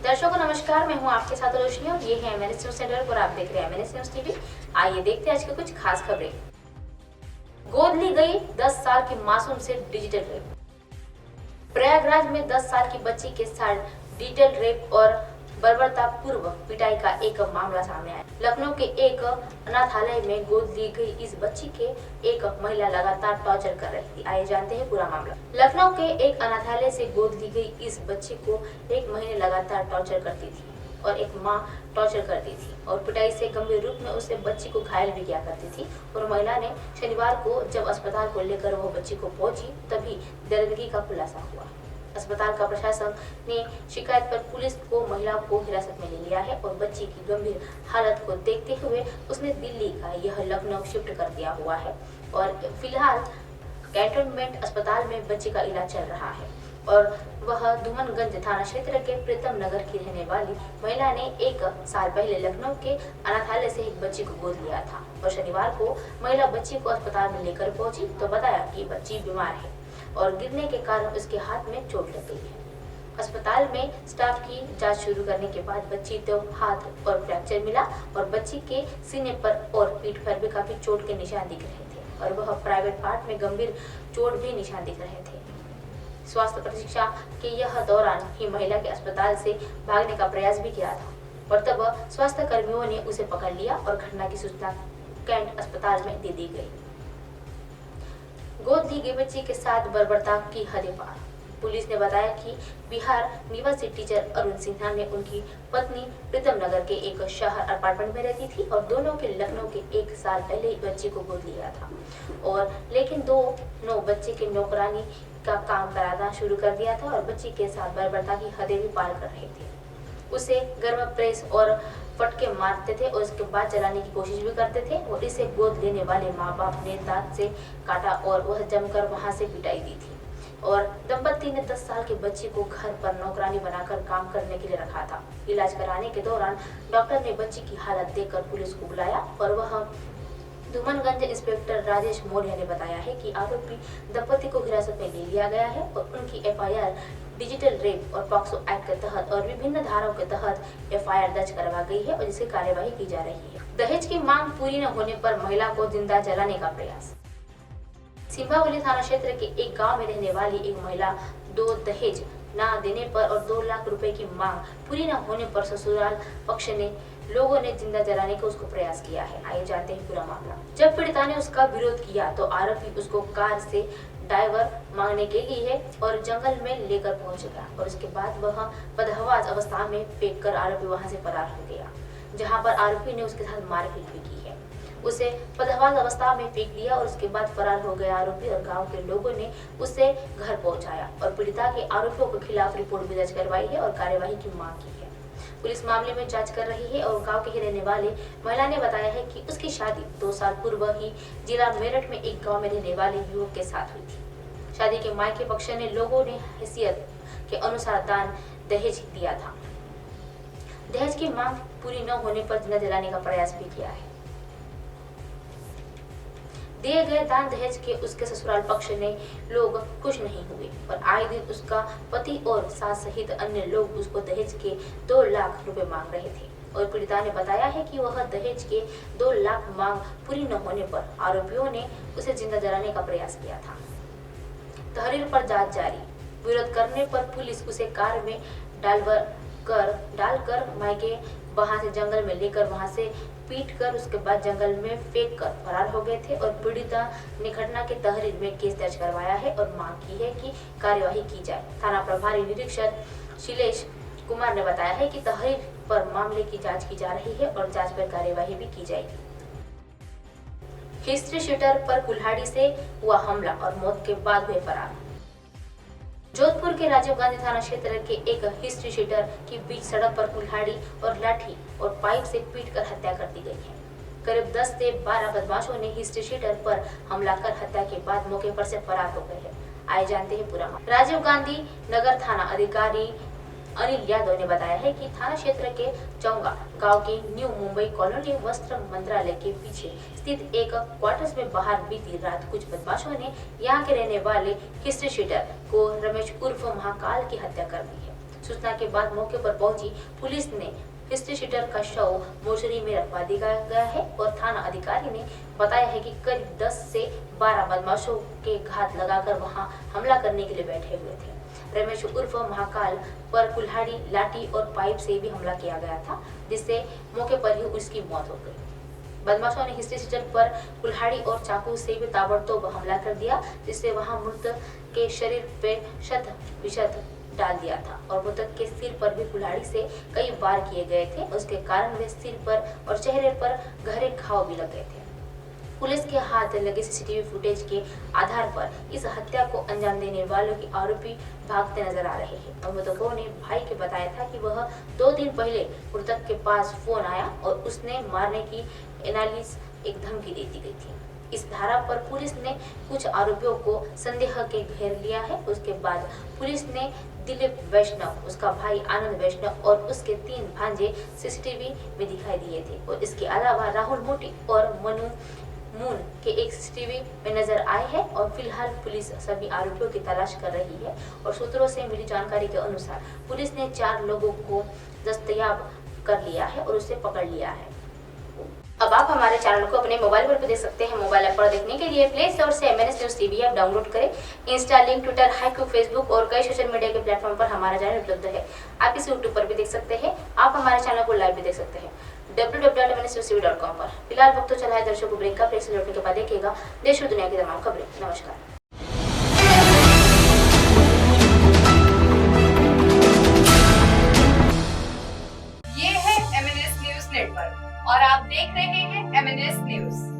दर्शकों नमस्कार, मैं हूं आपके साथ रोशनी और ये है एमएनएस न्यूज नेटवर्क और आप देख रहे हैं एमएनएस न्यूज टीवी। आइए देखते हैं आज की कुछ खास खबरें। गोद ली गई 10 साल की मासूम से डिजिटल रेप। प्रयागराज में 10 साल की बच्ची के साथ डिजिटल रेप और बर्बरतापूर्वक पिटाई का एक मामला सामने आया। लखनऊ के एक अनाथालय में गोद ली गई इस बच्ची के एक महिला लगातार टॉर्चर कर रही थी। आइए जानते हैं पूरा मामला। लखनऊ के एक अनाथालय से गोद ली गई इस बच्ची को 1 महीने लगातार टॉर्चर करती थी और एक मां टॉर्चर करती थी और पिटाई से गंभीर रूप में उसे बच्ची को घायल भी किया करती थी। और महिला ने शनिवार को जब अस्पताल को लेकर वो बच्ची को पहुंची तभी दरिंदगी का खुलासा हुआ। अस्पताल का प्रशासन ने शिकायत पर पुलिस को महिला को हिरासत में ले लिया है और बच्ची की गंभीर हालत को देखते हुए उसने दिल्ली का यह लखनऊ शिफ्ट कर दिया हुआ है और फिलहाल कैंटोनमेंट अस्पताल में बच्ची का इलाज चल रहा है। और वह धूमनगंज थाना क्षेत्र के प्रीतम नगर की रहने वाली महिला ने 1 साल पहले लखनऊ के अनाथालय से एक बच्ची को गोद लिया था और शनिवार को महिला बच्ची को अस्पताल में लेकर पहुंची तो बताया कि बच्ची बीमार है और गिरने के कारण उसके हाथ में चोट लग गई है। अस्पताल में स्टाफ की जांच शुरू करने के बाद बच्ची तो हाथ और फ्रैक्चर मिला और बच्ची के सीने पर और पीठ पर भी काफी चोट के निशान दिख रहे थे और वह प्राइवेट पार्ट में गंभीर चोट भी निशान दिख रहे थे। स्वास्थ्य परीक्षा के यह दौरान ही महिला के अस्पताल से भागने का प्रयास भी किया था और तब स्वास्थ्य कर्मियों ने उसे पकड़ लिया और घटना की सूचना कैंट अस्पताल में दे दी गई। गोद ली गई बच्ची के साथ बर्बरता की हदें पार। पुलिस ने बताया कि बिहार निवासी टीचर अरुण सिन्हा ने उनकी पत्नी प्रीतम नगर के एक शहर अपार्टमेंट में रहती थी और दोनों के लखनऊ के 1 साल पहले ही बच्चे को गोद लिया था और लेकिन दोनों बच्चे के नौकरानी का काम कराना शुरू कर दिया था और बच्ची के साथ बर्बरता की हदें भी पार कर रहे थे। उसे गर्म प्रेस और फटके मारते थे और उसके बाद जलाने की कोशिश भी करते थे और इसे गोद लेने वाले माँ बाप ने दांत से काटा और वह जमकर वहां से पिटाई दी थी। और दंपति ने 10 साल की बच्ची को घर पर नौकरानी बनाकर काम करने के लिए रखा था। इलाज कराने के दौरान डॉक्टर ने बच्ची की हालत देखकर पुलिस को बुलाया और वह धूमनगंज इंस्पेक्टर राजेश मौर्य ने बताया है कि आरोपी दंपति को हिरासत में ले लिया गया है और उनकी एफआईआर डिजिटल रेप और पॉक्सो एक्ट के तहत और विभिन्न धाराओं के तहत एफआईआर दर्ज करवा गई है और जिसकी कार्यवाही की जा रही है। दहेज की मांग पूरी न होने पर महिला को जिंदा जलाने का प्रयास। सिंभावली थाना क्षेत्र के एक गांव में रहने वाली एक महिला दहेज न देने पर और 2 लाख रुपए की मांग पूरी न होने पर ससुराल पक्ष ने लोगों ने जिंदा जलाने का उसको प्रयास किया है। आइए जानते हैं पूरा मामला। जब पीड़िता ने उसका विरोध किया तो आरोपी उसको कार से ड्राइवर मांगने के लिए और जंगल में लेकर पहुंच गया और उसके बाद वह बदहवास अवस्था में फेंक कर आरोपी वहां से फरार हो गया, जहां पर आरोपी ने उसके साथ मारपीट भी की है। उसे बदहवास अवस्था में फेंक दिया और उसके बाद फरार हो गया आरोपी और गांव के लोगों ने उसे घर पहुंचाया और पीड़िता के आरोपियों के खिलाफ रिपोर्ट भी दर्ज करवाई है और कार्यवाही की मांग की है। पुलिस मामले में जांच कर रही है और गांव के रहने वाले महिला ने बताया है कि उसकी शादी 2 साल पूर्व ही जिला मेरठ में एक गांव में रहने वाले युवक के साथ हुई थी। शादी के मायके पक्ष ने लोगों ने हैसियत के अनुसार दान दहेज दिया था। दहेज की मांग पूरी न होने पर जिंदा जलाने का प्रयास भी किया है। दिए गए दान दहेज के उसके ससुराल पक्ष ने लोग खुश नहीं हुए और आए दिन उसका पति और सास सहित अन्य लोग उसको दहेज के 2 लाख रुपए मांग रहे थे और पीड़िता ने बताया है कि वह दहेज के 2 लाख मांग पूरी न होने पर आरोपियों ने उसे जिंदा जलाने का प्रयास किया था। तहरीर पर जांच जारी। विरोध करने पर पुलिस उसे कार में डालकर मायके वहां से जंगल में लेकर वहां से पीट कर उसके बाद जंगल में फेंक कर फरार हो गए थे और पीड़िता ने घटना के तहरीर में केस दर्ज करवाया है और मांग की है कि कार्यवाही की जाए। थाना प्रभारी निरीक्षक शिलेश कुमार ने बताया है कि तहरीर पर मामले की जांच की जा रही है और जांच पर कार्यवाही भी की जाएगी। हिस्ट्री शीटर पर कुल्हाड़ी से हुआ हमला और मौत के बाद हुए फरार। जोधपुर के राजीव गांधी थाना क्षेत्र के एक हिस्ट्री शीटर के बीच सड़क पर कुल्हाड़ी और लाठी और पाइप से पीटकर हत्या कर दी गई है। करीब 10 से 12 बदमाशों ने हिस्ट्री शीटर पर हमला कर हत्या के बाद मौके पर से फरार हो गए हैं। आइए जानते हैं पूरा मामला। राजीव गांधी नगर थाना अधिकारी अनिल यादव ने बताया है कि थाना क्षेत्र के चौंगा गांव के न्यू मुंबई कॉलोनी वस्त्र मंत्रालय के पीछे स्थित एक क्वार्टर्स में बाहर बीती रात कुछ बदमाशों ने यहां के रहने वाले हिस्ट्री शीटर को रमेश उर्फ महाकाल की हत्या कर दी है। सूचना के बाद मौके पर पहुंची पुलिस ने हिस्ट्री शीटर का शव मोर्चरी में रखवा दिया गया है और थाना अधिकारी ने बताया है कि करीब 10 से 12 बदमाशों के घात लगाकर वहां हमला करने के लिए बैठे हुए थे। रमेश उर्फ महाकाल पर कुल्हाड़ी, लाठी और पाइप से भी हमला किया गया था, जिससे मौके पर ही उसकी मौत हो गई। बदमाशों ने हिस्ट्री शीटर पर कुल्हाड़ी और चाकू से भी ताबड़तोड़ हमला कर दिया, जिससे वहां मृतक के शरीर पे शत विशत डाल दिया था और मृतक के सिर पर भी कुल्हाड़ी से कई वार किए गए थे। उसके कारण वे सिर पर और चेहरे पर गहरे घाव भी लग गए थे। पुलिस के हाथ लगे सीसीटीवी फुटेज के आधार पर इस हत्या को अंजाम देने वालों के आरोपी भागते नजर आ रहे हैं और मृतकों ने भाई के बताया था कि वह 2 दिन पहले मृतक के पास फोन आया और उसने मारने की एनालिस एक धमकी दे दी गई थी। इस धारा पर पुलिस ने कुछ आरोपियों को संदेह के घेर लिया है। उसके बाद पुलिस ने दिलीप वैष्णव, उसका भाई आनंद वैष्णव और उसके 3 भांजे सीसीटीवी में दिखाई दिए थे और इसके अलावा राहुल मोटी और मनु मून के एक सीसीटीवी में नजर आए हैं और फिलहाल पुलिस सभी आरोपियों की तलाश कर रही है और सूत्रों से मिली जानकारी के अनुसार पुलिस ने 4 लोगों को दस्तयाब कर लिया है और उसे पकड़ लिया है। अब आप हमारे चैनल को अपने मोबाइल पर देख सकते हैं। मोबाइल ऐप पर देखने के लिए प्ले स्टोर से MNS news TV app download करें। इंस्टा, लिंक, ट्विटर, हाइकू, फेसबुक और कई सोशल मीडिया के प्लेटफॉर्म पर हमारा चैनल उपलब्ध है। आप इसे यूट्यूब पर भी देख सकते हैं। आप हमारे चैनल को लाइव भी देख सकते हैं www.mnsnewstv.com पर। फिलहाल वक्त तो चला है दर्शकों ब्रेक का। ब्रेक से लौटने के बाद देखिएगा देश और दुनिया की तमाम खबरें। नमस्कार। ये है MNS न्यूज नेटवर्क और आप देख रहे हैं MNS न्यूज।